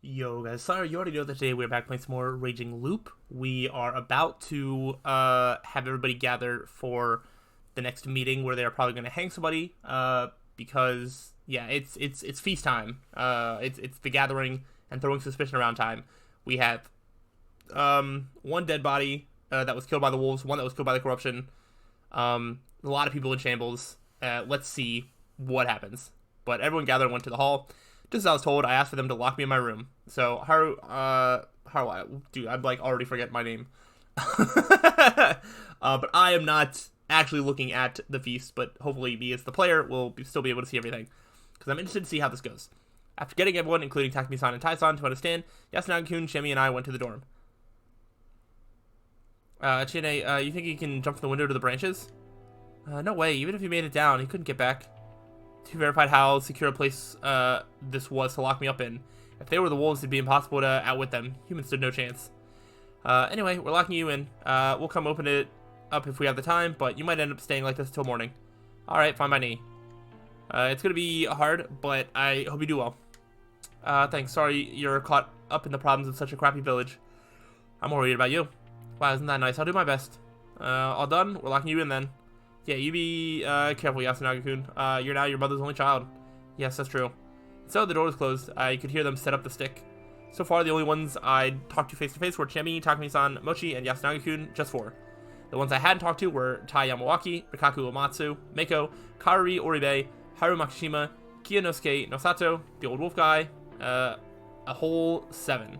Yo guys, sorry, you already know that today we're back playing some more Raging Loop. We are about to have everybody gather for the next meeting where they're probably going to hang somebody because yeah, it's feast time. It's the gathering and throwing suspicion around time. We have one dead body that was killed by the wolves, one that was killed by the corruption. A lot of people in shambles. Let's see what happens. But everyone gathered and went to the hall. Just as I was told, I asked for them to lock me in my room. So, dude, I'd like already forget my name. But I am not actually looking at the feast, but hopefully me as the player will still be able to see everything. Because I'm interested to see how this goes. After getting everyone, including Takumi-san and Tai-san, to understand, Yasunaga-kun, Shemi, and I went to the dorm. Chine, you think he can jump from the window to the branches? No way, even if he made it down, he couldn't get back. To verify how secure a place this was to lock me up in. If they were the wolves, it'd be impossible to outwit them. Humans stood no chance. Anyway, we're locking you in. We'll come open it up if we have the time, but you might end up staying like this till morning. Alright, fine by me. It's gonna be hard, but I hope you do well. Thanks. Sorry you're caught up in the problems of such a crappy village. I'm worried about you. Wow, isn't that nice? I'll do my best. All done? We're locking you in then. Yeah, you be careful, Yasunaga-kun. You're now your mother's only child. Yes, that's true. So the door was closed. I could hear them set up the stick. So far, the only ones I'd talked to face-to-face were Chemi, Takumi-san, Mochi, and Yasunaga-kun, just 4. The ones I hadn't talked to were Tai Yamawaki, Rikaku Uematsu, Meiko, Karuri Oribe, Haru Makishima, Kiyonosuke Nosato, the old wolf guy, a whole 7.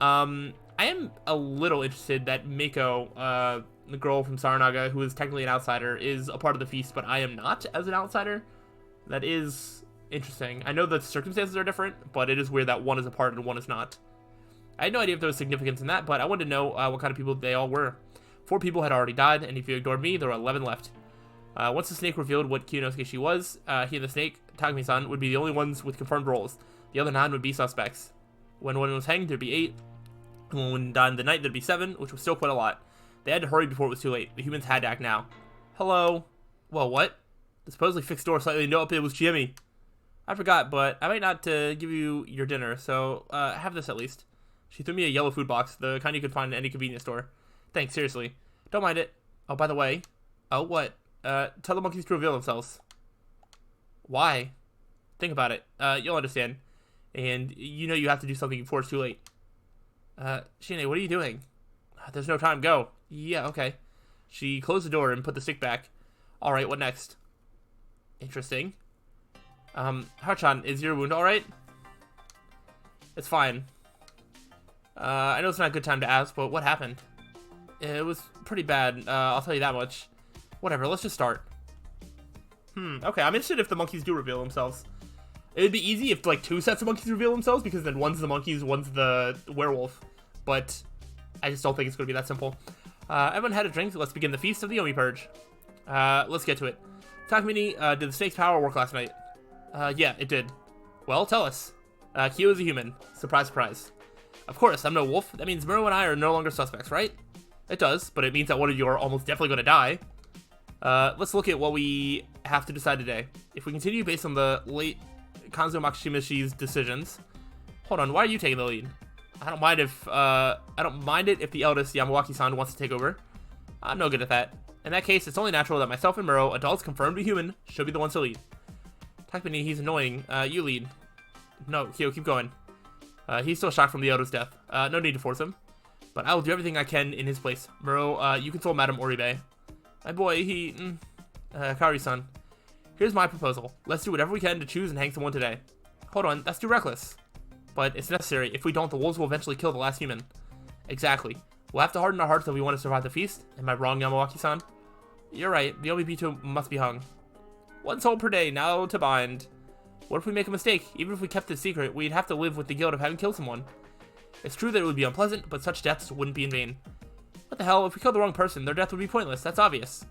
I am a little interested that Meiko, the girl from Saranaga, who is technically an outsider, is a part of the feast, but I am not as an outsider. That is interesting. I know the circumstances are different, but it is weird that one is a part and one is not. I had no idea if there was significance in that, but I wanted to know what kind of people they all were. 4 people had already died, and if you ignored me, there were 11 left. Once the snake revealed what Kiyonosuke she was, he and the snake, Takumi-san, would be the only ones with confirmed roles. The other 9 would be suspects. When one was hanged, there'd be 8. And when one died in the night, there'd be 7, which was still quite a lot. They had to hurry before it was too late. The humans had to act now. Hello? Well, what? The supposedly fixed door slightly nope, it was Jimmy. I forgot, but I might not give you your dinner, so have this at least. She threw me a yellow food box, the kind you could find in any convenience store. Thanks, seriously. Don't mind it. Oh, by the way. Oh, what? Tell the monkeys to reveal themselves. Why? Think about it. You'll understand. And you know you have to do something before it's too late. Shine, what are you doing? There's no time, go. Yeah, okay. She closed the door and put the stick back. Alright, what next? Interesting. Hachan, is your wound alright? It's fine. I know it's not a good time to ask, but what happened? It was pretty bad, I'll tell you that much. Whatever, let's just start. Okay, I'm interested if the monkeys do reveal themselves. It'd be easy if, like, 2 sets of monkeys reveal themselves, because then one's the monkeys, one's the werewolf. But I just don't think it's going to be that simple. Everyone had a drink. Let's begin the feast of the Omi Purge. Let's get to it. Takumi, did the snake's power work last night? Yeah, it did. Well, tell us. Kyo is a human. Surprise, surprise. Of course, I'm no wolf. That means Muro and I are no longer suspects, right? It does, but it means that one of you are almost definitely going to die. Let's look at what we have to decide today. If we continue based on the late Kanzo Makishimishi's decisions... Hold on, why are you taking the lead? I don't mind it if the eldest Yamawaki-san wants to take over. I'm no good at that. In that case, it's only natural that myself and Muro, adults confirmed to human, should be the ones to lead. Takumi, he's annoying. You lead. No, Kyo, keep going. He's still shocked from the eldest death. No need to force him. But I will do everything I can in his place. Muro, you console Madame Oribe. My boy, Kaori-san. Here's my proposal. Let's do whatever we can to choose and hang someone today. Hold on, that's too reckless. But it's necessary. If we don't, the wolves will eventually kill the last human. Exactly. We'll have to harden our hearts if we want to survive the feast. Am I wrong, Yamawaki-san? You're right. The Obito must be hung. 1 soul per day, now to bind. What if we make a mistake? Even if we kept it secret, we'd have to live with the guilt of having killed someone. It's true that it would be unpleasant, but such deaths wouldn't be in vain. What the hell? If we killed the wrong person, their death would be pointless. That's obvious.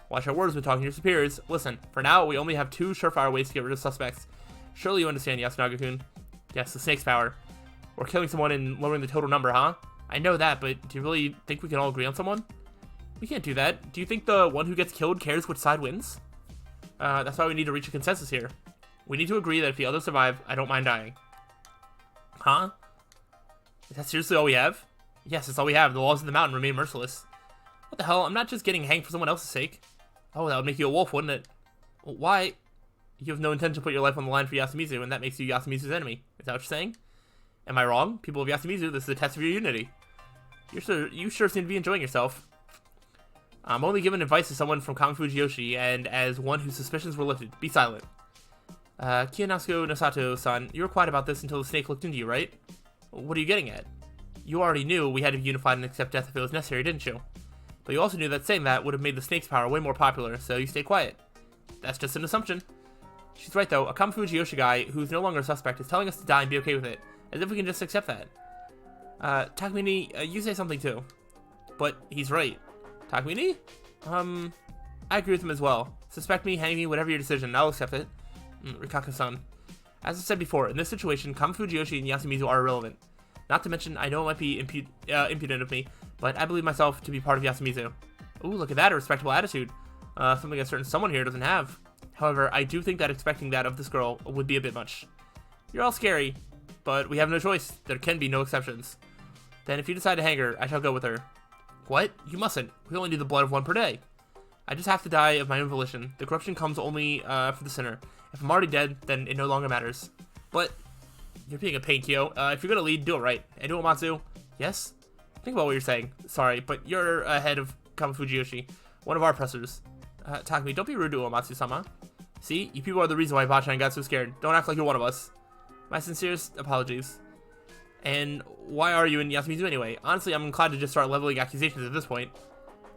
Watch our words when talking to your superiors. Listen, for now, we only have 2 surefire ways to get rid of suspects. Surely you understand, Yasunaga-kun. Yes, the snake's power. Or killing someone and lowering the total number, huh? I know that, but do you really think we can all agree on someone? We can't do that. Do you think the one who gets killed cares which side wins? That's why we need to reach a consensus here. We need to agree that if the others survive, I don't mind dying. Huh? Is that seriously all we have? Yes, that's all we have. The laws of the mountain remain merciless. What the hell? I'm not just getting hanged for someone else's sake. Oh, that would make you a wolf, wouldn't it? Well, why? You have no intention to put your life on the line for Yasumizu, and that makes you Yasumizu's enemy. Is that what you're saying? Am I wrong? People of Yasumizu, this is a test of your unity. You sure seem to be enjoying yourself. I'm only giving advice to someone from Kami Fujiyoshi, and as one whose suspicions were lifted. Be silent. Kiyonasu Nosato-san, you were quiet about this until the snake looked into you, right? What are you getting at? You already knew we had to be unified and accept death if it was necessary, didn't you? But you also knew that saying that would have made the snake's power way more popular, so you stayed quiet. That's just an assumption. She's right, though. A Kami Fujiyoshi guy, who's no longer a suspect, is telling us to die and be okay with it, as if we can just accept that. Takamine, you say something too. But he's right. Takamine? I agree with him as well. Suspect me, hang me, whatever your decision, I'll accept it. Rikako-san. As I said before, in this situation, Kami Fujiyoshi and Yasumizu are irrelevant. Not to mention, I know it might be impudent of me, but I believe myself to be part of Yasumizu. Ooh, look at that, a respectable attitude. Something a certain someone here doesn't have. However, I do think that expecting that of this girl would be a bit much. You're all scary, but we have no choice. There can be no exceptions. Then if you decide to hang her, I shall go with her. What? You mustn't. We only need the blood of one per day. I just have to die of my own volition. The corruption comes only for the sinner. If I'm already dead, then it no longer matters. But you're being a pain, Kyo. If you're gonna lead, do it right. And Uematsu, yes? Think about what you're saying. Sorry, but you're ahead of Kami Fujiyoshi, one of our pressers. Takumi, don't be rude to Uematsu-sama. See, you people are the reason why Bachan got so scared. Don't act like you're one of us. My sincerest apologies. And why are you in Yasumizu anyway? Honestly, I'm inclined to just start leveling accusations at this point.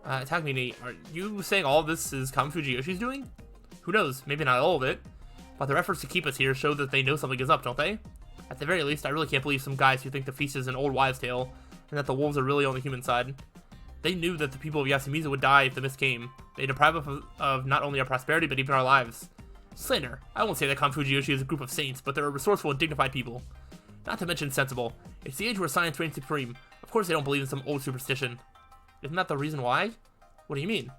Takumi, are you saying all of this is Kami Fujiyoshi's doing? Who knows, maybe not all of it. But their efforts to keep us here show that they know something is up, don't they? At the very least, I really can't believe some guys who think the feast is an old wives' tale, and that the wolves are really on the human side. They knew that the people of Yasumizu would die if the mist came. They deprive us of not only our prosperity, but even our lives. Slander. I won't say that Kami Fujiyoshi is a group of saints, but they're resourceful and dignified people. Not to mention sensible. It's the age where science reigns supreme. Of course they don't believe in some old superstition. Isn't that the reason why? What do you mean?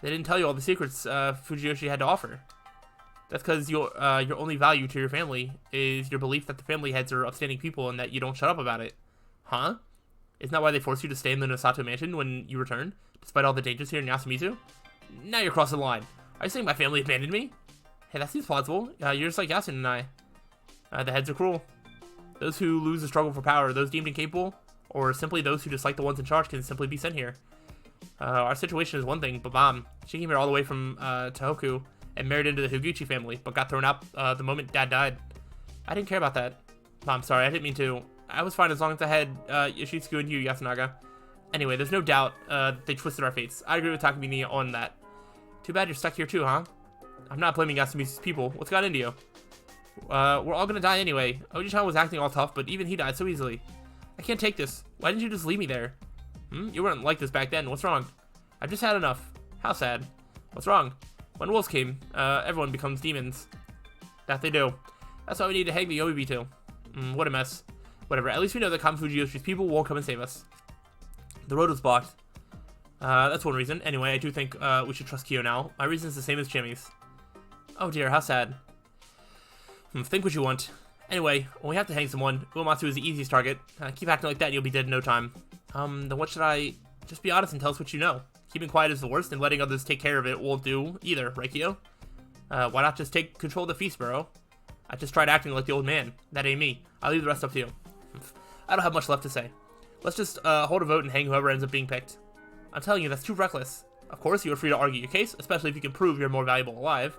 They didn't tell you all the secrets Fujiyoshi had to offer. That's because your only value to your family is your belief that the family heads are upstanding people and that you don't shut up about it. Huh? Isn't that why they forced you to stay in the Nosato mansion when you returned, despite all the dangers here in Yasumizu? Now you're crossing the line. Are you saying my family abandoned me? Hey, that seems plausible. You're just like Yasun and I. The heads are cruel. Those who lose the struggle for power, those deemed incapable, or simply those who dislike the ones in charge can simply be sent here. Our situation is one thing, but Mom, she came here all the way from Tohoku and married into the Higuchi family, but got thrown out the moment Dad died. I didn't care about that. Mom, sorry, I didn't mean to. I was fine as long as I had Yoshitsugu and you, Yasunaga. Anyway, there's no doubt they twisted our fates. I agree with Takamine on that. Too bad you're stuck here too, huh? I'm not blaming Yasumizu's people. What's got into you? We're all gonna die anyway. Oji-chan was acting all tough, but even he died so easily. I can't take this. Why didn't you just leave me there? You weren't like this back then. What's wrong? I've just had enough. How sad. What's wrong? When wolves came, everyone becomes demons. That they do. That's why we need to hang the Yomibi too. What a mess. Whatever, at least we know that Kami Fujiyoshi's people won't come and save us. The road was blocked. That's one reason. Anyway, I do think we should trust Kyo now. My reason is the same as Jimmy's. Oh dear, how sad. Think what you want. Anyway, when we have to hang someone, Uematsu is the easiest target. Keep acting like that and you'll be dead in no time. Then what should I... Just be honest and tell us what you know. Keeping quiet is the worst, and letting others take care of it won't do either, right, Kyo? Why not just take control of the feast, bro? I just tried acting like the old man. That ain't me. I'll leave the rest up to you. I don't have much left to say. Let's just hold a vote and hang whoever ends up being picked. I'm telling you, that's too reckless. Of course, you are free to argue your case, especially if you can prove you're more valuable alive.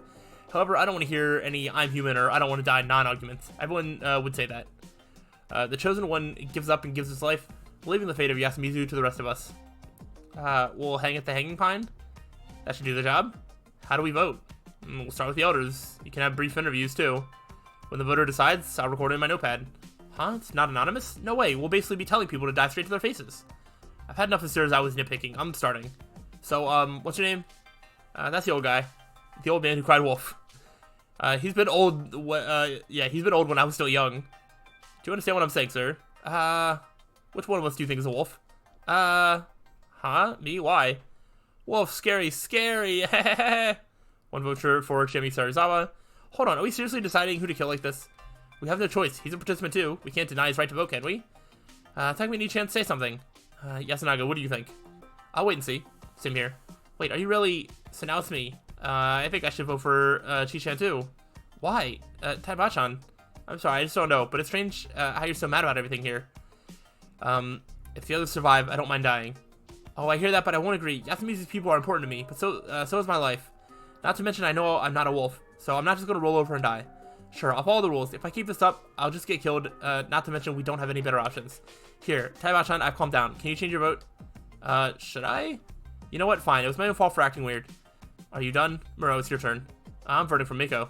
However, I don't want to hear any I'm human or I don't want to die non-arguments. Everyone would say that. The chosen one gives up and gives his life, leaving the fate of Yasumizu to the rest of us. We'll hang at the hanging pine? That should do the job. How do we vote? We'll start with the elders. You can have brief interviews too. When the voter decides, I'll record it in my notepad. Huh? It's not anonymous? No way. We'll basically be telling people to die straight to their faces. I've had enough as soon as I was nitpicking. I'm starting. So, what's your name? That's the old guy. The old man who cried wolf. He's been old, yeah, he's been old when I was still young. Do you understand what I'm saying, sir? Which one of us do you think is a wolf? Huh? Me? Why? Wolf, scary, scary. One vote for Shimi Sarizawa. Hold on, are we seriously deciding who to kill like this? We have no choice. He's a participant too. We can't deny his right to vote, can we? Takumi need a chance to say something. Yasunaga, what do you think? I'll wait and see. Same here. Wait, are you really... So now it's me. I think I should vote for Chi-chan too. Why? Taiba-chan. I'm sorry, I just don't know. But it's strange how you're so mad about everything here. If the others survive, I don't mind dying. Oh, I hear that, but I won't agree. Yasumi's people are important to me, but so is my life. Not to mention, I know I'm not a wolf, so I'm not just gonna roll over and die. Sure, I'll follow the rules. If I keep this up, I'll just get killed. Not to mention, we don't have any better options. Here, Taiba-chan, I've calmed down. Can you change your vote? Should I? You know what? Fine. It was my own fault for acting weird. Are you done? Muro, it's your turn. I'm voting for Miko.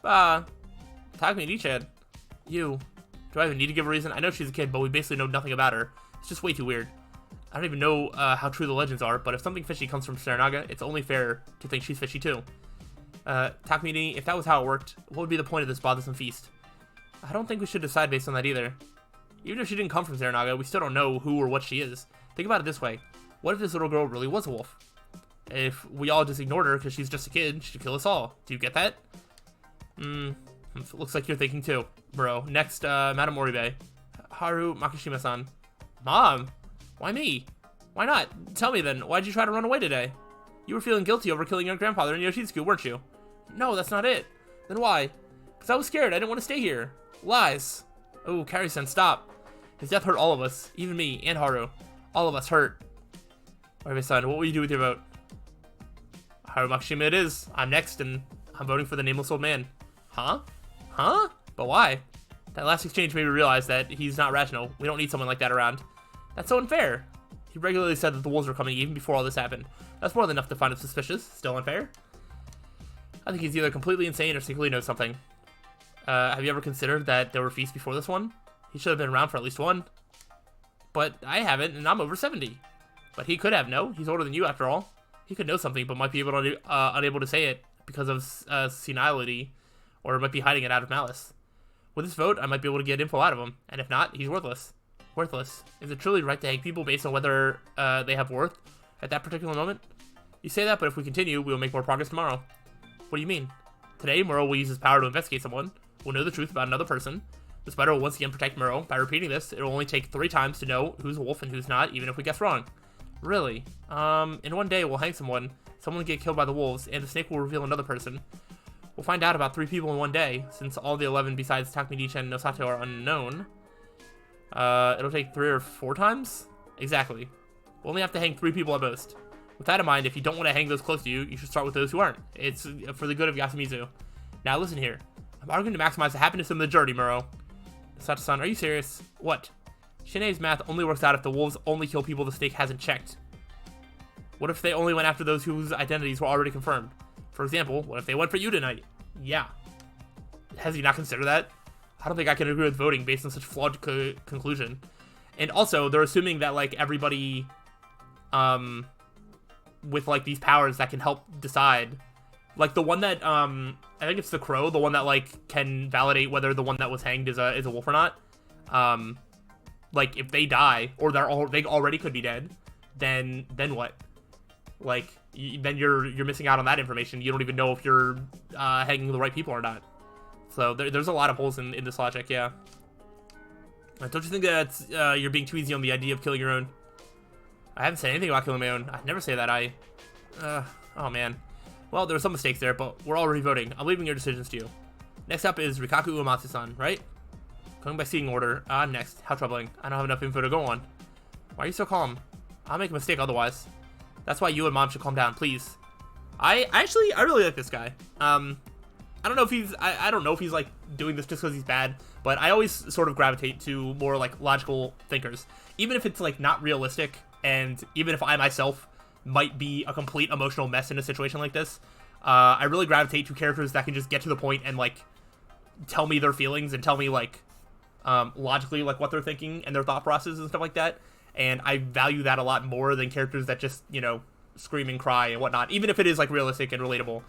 Takumi Nichan. You. Do I even need to give a reason? I know she's a kid, but we basically know nothing about her. It's just way too weird. I don't even know how true the legends are, but if something fishy comes from Saranaga, it's only fair to think she's fishy too. Takumi, if that was how it worked, what would be the point of this bothersome feast? I don't think we should decide based on that either. Even if she didn't come from Saranaga, we still don't know who or what she is. Think about it this way. What if this little girl really was a wolf? If we all just ignored her because she's just a kid, she'd kill us all. Do you get that? Looks like you're thinking too. Bro, next, Madame Oribe. Haru Makishima-san. Mom? Why me? Why not? Tell me then, why'd you try to run away today? You were feeling guilty over killing your grandfather in Yoshitsuku, weren't you? No, that's not it. Then why? Because I was scared, I didn't want to stay here. Lies. Oh, Kari-san, stop. His death hurt all of us, even me and Haru. All of us hurt. Oribe-san, what will you do with your vote? Haru Makishima it is. I'm next, and I'm voting for the nameless old man. Huh? Huh? But why? That last exchange made me realize that he's not rational. We don't need someone like that around. That's so unfair. He regularly said that the wolves were coming even before all this happened. That's more than enough to find him suspicious. Still unfair? I think he's either completely insane or secretly knows something. Have you ever considered that there were feasts before this one? He should have been around for at least one. But I haven't, and I'm over 70. But he could have, no? He's older than you, after all. He could know something, but might be unable to say it because of senility, or might be hiding it out of malice. With this vote, I might be able to get info out of him, and if not, he's worthless. Worthless. Is it truly right to hang people based on whether they have worth at that particular moment? You say that, but if we continue, we will make more progress tomorrow. What do you mean? Today, Muro will use his power to investigate someone. We'll know the truth about another person. The spider will once again protect Muro. By repeating this, it will only take 3 times to know who's a wolf and who's not, even if we guess wrong. Really? In one day, we'll hang someone will get killed by the wolves, and the snake will reveal another person. We'll find out about 3 people in one day, since all the 11 besides Takumi Nichan and Nosato are unknown. It'll take 3 or 4 times? Exactly. We'll only have to hang 3 people at most. With that in mind, if you don't want to hang those close to you, you should start with those who aren't. It's for the good of Yasumizu. Now listen here. I'm arguing to maximize the happiness of the majority, Muro. Sato-san, are you serious? What? Shine's math only works out if the wolves only kill people the snake hasn't checked. What if they only went after those whose identities were already confirmed? For example, what if they went for you tonight? Yeah. Has he not considered that? I don't think I can agree with voting based on such flawed conclusion. And also, they're assuming that, like, everybody, with, like, these powers that can help decide. Like, the one that, I think it's the crow, the one that, like, can validate whether the one that was hanged is a wolf or not. Like, if they die, or they already could be dead, then what? Like, then you're missing out on that information. You don't even know if you're hanging the right people or not. So there's a lot of holes in this logic, yeah. Don't you think that you're being too easy on the idea of killing your own? I haven't said anything about killing my own. I'd never say that. Oh man. Well, there were some mistakes there, but we're already voting. I'm leaving your decisions to you. Next up is Rikaku Uematsu-san, right? Going by seating order. Next. How troubling. I don't have enough info to go on. Why are you so calm? I'll make a mistake otherwise. That's why you and Mom should calm down, please. I really like this guy. I don't know if he's like doing this just because he's bad, but I always sort of gravitate to more like logical thinkers, even if it's like not realistic, and even if I myself might be a complete emotional mess in a situation like this. I really gravitate to characters that can just get to the point and like tell me their feelings and tell me like logically like what they're thinking and their thought processes and stuff like that. And I value that a lot more than characters that just, you know, scream and cry and whatnot, even if it is like realistic and relatable.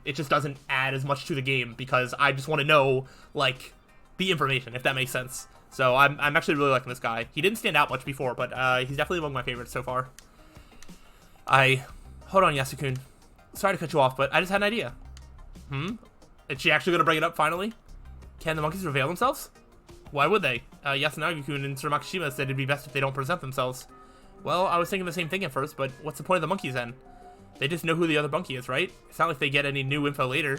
It just doesn't add as much to the game because I just want to know, like, the information, if that makes sense. So I'm actually really liking this guy. He didn't stand out much before, but he's definitely among my favorites so far. Hold on, Yasukun. Sorry to cut you off, but I just had an idea. Is she actually going to bring it up finally? Can the monkeys reveal themselves? Why would they? Yasunagi-kun and Sir Makishima said it'd be best if they don't present themselves. Well, I was thinking the same thing at first, but what's the point of the monkeys then? They just know who the other monkey is, right? It's not like they get any new info later.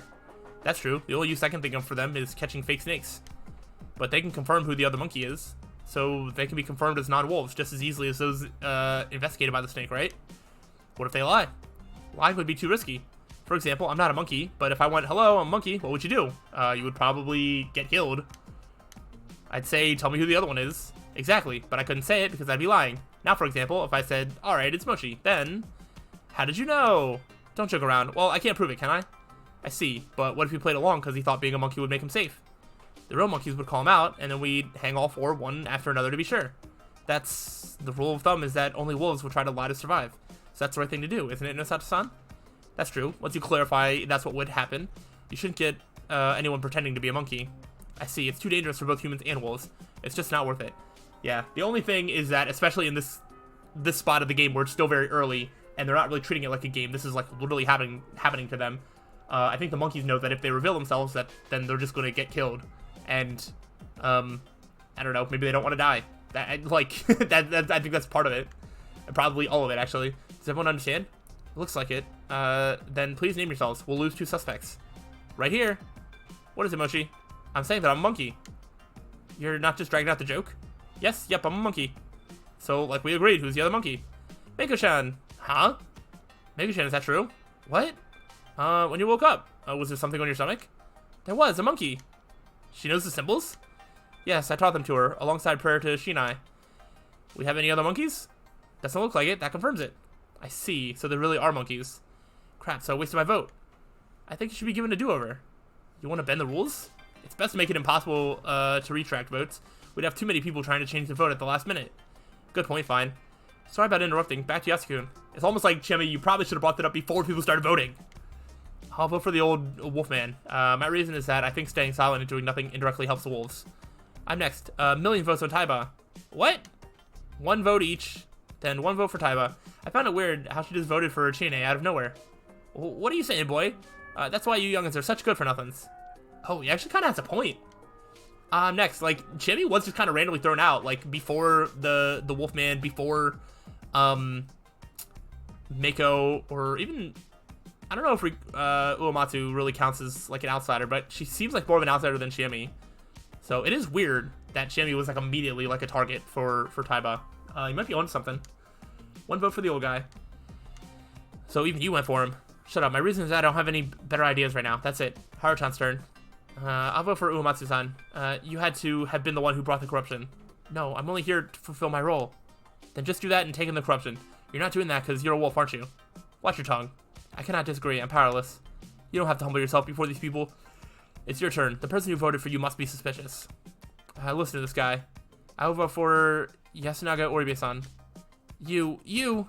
That's true. The only use I can think of for them is catching fake snakes. But they can confirm who the other monkey is, so they can be confirmed as non-wolves just as easily as those investigated by the snake, right? What if they lie? Lying would be too risky. For example, I'm not a monkey, but if I went, hello, I'm a monkey, what would you do? You would probably get killed. I'd say, tell me who the other one is. Exactly, but I couldn't say it because I'd be lying. Now, for example, if I said, alright, it's Mochi, then, how did you know? Don't joke around. Well, I can't prove it, can I? I see, but what if he played along because he thought being a monkey would make him safe? The real monkeys would call him out, and then we'd hang all four one after another to be sure. That's the rule of thumb, is that only wolves would try to lie to survive. So that's the right thing to do, isn't it, Nosato-san? That's true. Once you clarify that's what would happen, you shouldn't get anyone pretending to be a monkey. I see, it's too dangerous for both humans and wolves. It's just not worth it. Yeah, the only thing is that, especially in this spot of the game where it's still very early, and they're not really treating it like a game, this is like literally happening to them. I think the monkeys know that if they reveal themselves, then they're just going to get killed. And, I don't know, maybe they don't want to die. I think that's part of it. Probably all of it, actually. Does everyone understand? It looks like it. Then please name yourselves. We'll lose 2 suspects. Right here. What is it, Mochi? I'm saying that I'm a monkey. You're not just dragging out the joke? Yes, yep, I'm a monkey. So, like we agreed, who's the other monkey? Meiko-chan. Huh? Meiko-chan, is that true? What? When you woke up, was there something on your stomach? There was, a monkey. She knows the symbols? Yes, I taught them to her, alongside prayer to Shinai. We have any other monkeys? Doesn't look like it, that confirms it. I see, so there really are monkeys. Crap, so I wasted my vote. I think you should be given a do-over. You want to bend the rules? It's best to make it impossible to retract votes. We'd have too many people trying to change the vote at the last minute. Good point, fine. Sorry about interrupting, back to Yasukun. It's almost like, Chemi, you probably should have brought that up before people started voting. I'll vote for the old wolfman. My reason is that I think staying silent and doing nothing indirectly helps the wolves. I'm next. 1,000,000 votes on Taiba. What? 1 vote each, then 1 vote for Taiba. I found it weird how she just voted for Chine out of nowhere. What are you saying, boy? That's why you youngins are such good for nothings. Oh, he actually kind of has a point. Next, like, Chimmy was just kind of randomly thrown out, like, before the Wolfman, before, Mako, or even, I don't know if Uematsu really counts as, like, an outsider, but she seems like more of an outsider than Chimmy. So it is weird that Chimmy was, like, immediately, like, a target for Taiba. He might be on something. 1 vote for the old guy. So even you went for him. Shut up. My reason is that I don't have any better ideas right now. That's it. Haruchan's turn. I'll vote for Uematsu-san. You had to have been the one who brought the corruption. No, I'm only here to fulfill my role. Then just do that and take in the corruption. You're not doing that because you're a wolf, aren't you? Watch your tongue. I cannot disagree. I'm powerless. You don't have to humble yourself before these people. It's your turn. The person who voted for you must be suspicious. Listen to this guy. I will vote for Yasunaga Oribe-san. You.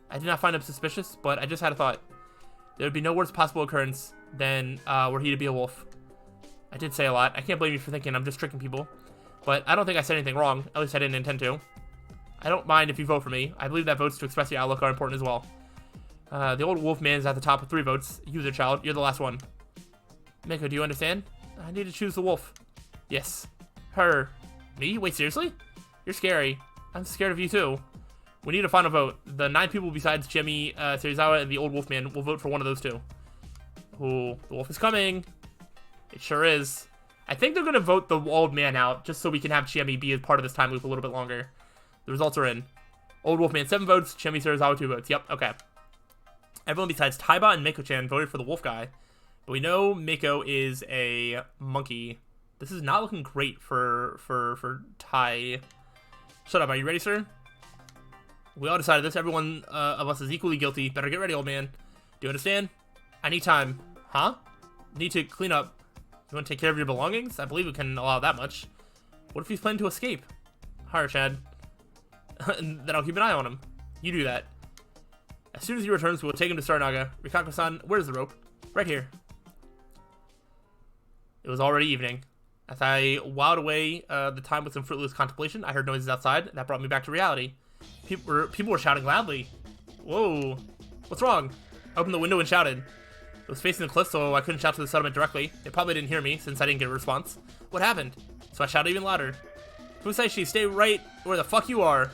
I did not find him suspicious, but I just had a thought. There would be no worse possible occurrence than were he to be a wolf. I did say a lot. I can't blame you for thinking I'm just tricking people. But I don't think I said anything wrong. At least I didn't intend to. I don't mind if you vote for me. I believe that votes to express your outlook are important as well. The old wolf man is at the top with 3 votes. You, the child, you're the last one. Miko, do you understand? I need to choose the wolf. Yes. Her. Me? Wait, seriously? You're scary. I'm scared of you too. We need a final vote. The 9 people besides Jimmy, Serizawa, and the old wolfman will vote for one of those 2. Ooh, the wolf is coming. It sure is. I think they're going to vote the old man out, just so we can have Chiemi be a part of this time loop a little bit longer. The results are in. Old wolfman 7 votes, Chiemi Serizawa 2 votes. Yep, okay. Everyone besides Taiba and Mako-chan voted for the wolf guy. But we know Mako is a monkey. This is not looking great for Tai. Shut up, are you ready, sir? We all decided this. Everyone of us is equally guilty. Better get ready, old man. Do you understand? I need time. Huh? Need to clean up. You want to take care of your belongings? I believe we can allow that much. What if he's planning to escape? Hire Chad. Then I'll keep an eye on him. You do that. As soon as he returns, we'll take him to Starnaga. Rikako-san, where's the rope? Right here. It was already evening. As I whiled away the time with some fruitless contemplation, I heard noises outside. That brought me back to reality. People were shouting loudly. Whoa. What's wrong? I opened the window and shouted. It was facing the cliff, so I couldn't shout to the settlement directly. They probably didn't hear me, since I didn't get a response. What happened? So I shouted even louder. Musaishi, stay right where the fuck you are.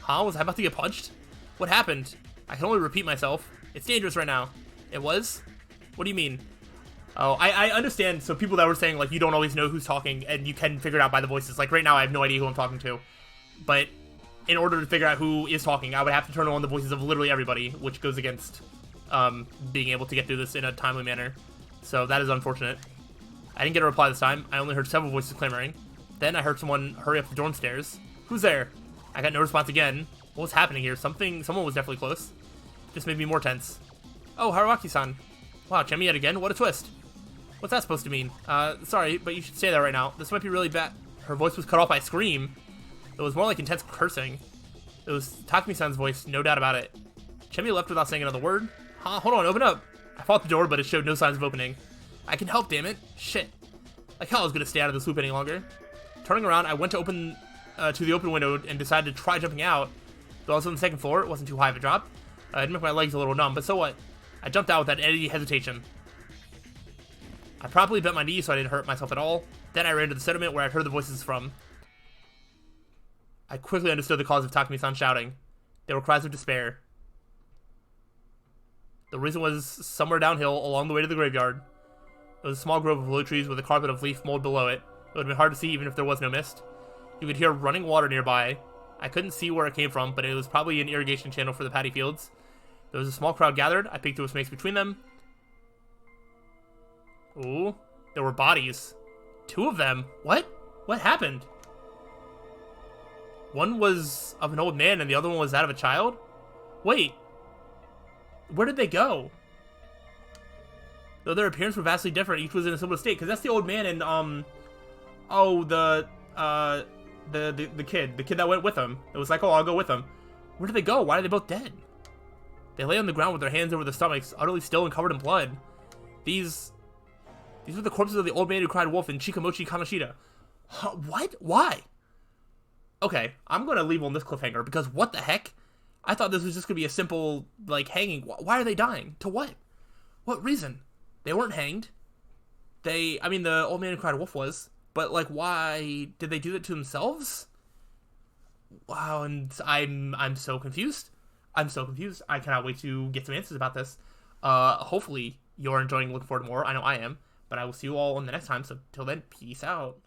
Huh? Was I about to get punched? What happened? I can only repeat myself. It's dangerous right now. It was? What do you mean? Oh, I understand. So people that were saying, like, you don't always know who's talking, and you can figure it out by the voices. Like, right now, I have no idea who I'm talking to. But in order to figure out who is talking, I would have to turn on the voices of literally everybody, which goes against being able to get through this in a timely manner. So that is unfortunate. I didn't get a reply this time. I only heard several voices clamoring. Then I heard someone hurry up the dorm stairs. Who's there? I got no response again. What was happening here? Someone was definitely close. Just made me more tense. Oh, Haruaki-san. Wow, Chemi yet again? What a twist. What's that supposed to mean? Sorry, but you should stay there right now. This might be really bad. Her voice was cut off by a scream. It was more like intense cursing. It was Takumi-san's voice, no doubt about it. Chemi left without saying another word. Huh? Hold on, open up. I fought the door, but it showed no signs of opening. I can help, damn it. Shit. Like hell I was gonna stay out of this loop any longer. Turning around, I went to the open window and decided to try jumping out. Though I was on the second floor, it wasn't too high of a drop. It didn't make my legs a little numb, but so what? I jumped out without any hesitation. I promptly bent my knee so I didn't hurt myself at all. Then I ran to the settlement where I'd heard the voices from. I quickly understood the cause of Takumi-san shouting. They were cries of despair. The reason was somewhere downhill along the way to the graveyard. It was a small grove of low trees with a carpet of leaf mold below it. It would have been hard to see even if there was no mist. You could hear running water nearby. I couldn't see where it came from, but it was probably an irrigation channel for the paddy fields. There was a small crowd gathered. I peeked through a space between them. Ooh, there were bodies. 2 of them. What? What happened? One was of an old man and the other one was that of a child? Wait. Where did they go? Though their appearance were vastly different, each was in a similar state. Because that's the old man and, oh, the kid. The kid that went with him. It was like, oh, I'll go with him. Where did they go? Why are they both dead? They lay on the ground with their hands over their stomachs, utterly still and covered in blood. These were the corpses of the old man who cried wolf in Chikamochi Kamoshida. Huh, what? Why? Okay, I'm going to leave on this cliffhanger, because what the heck? I thought this was just going to be a simple, like, hanging. Why are they dying? To what? What reason? They weren't hanged. I mean, the old man who cried wolf was, but, like, why did they do it to themselves? Wow, and I'm so confused. I'm so confused. I cannot wait to get some answers about this. Hopefully you're enjoying looking forward to more. I know I am. But I will see you all on the next time, so till then, peace out.